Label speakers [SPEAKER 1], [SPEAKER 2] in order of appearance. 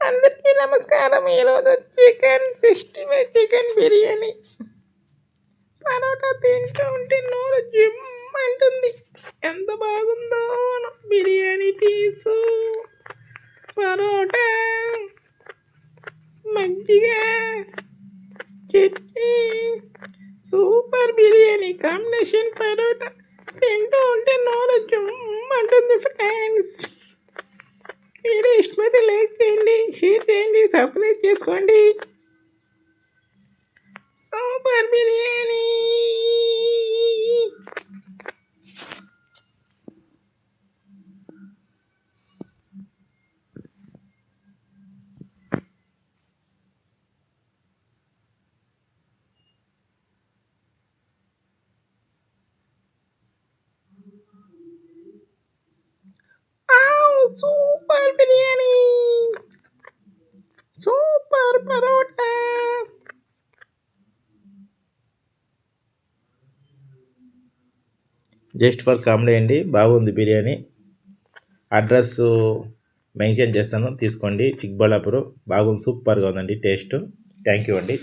[SPEAKER 1] అందరికీ నమస్కారం. ఈరోజు చికెన్ 65 చికెన్ బిర్యానీ. పరోటా తింటూ ఉంటే నోరు అంటుంది. ఎంత బాగుందో బిర్యానీ పీసు, పరోటా, మజ్జిగ, చట్నీ, సూపర్ బిర్యానీ కాంబినేషన్. పరోటా తింటూ ఉంటే నోరు అంటుంది ఫ్రెండ్స్. వీడియో ఇష్టమైతే లైక్ చేయండి, షేర్ చేయండి, సబ్స్క్రైబ్ చేసుకోండి. Super biryani. Super biryani, super parotta.
[SPEAKER 2] Just for comedy అండి. బాగుంది బిర్యానీ. అడ్రస్ మెన్షన్ చేస్తాను, తీసుకోండి. చిక్బళ్ళాపురం. బాగుంది, సూపర్గా ఉందండి టేస్ట్. థ్యాంక్ యూ అండి.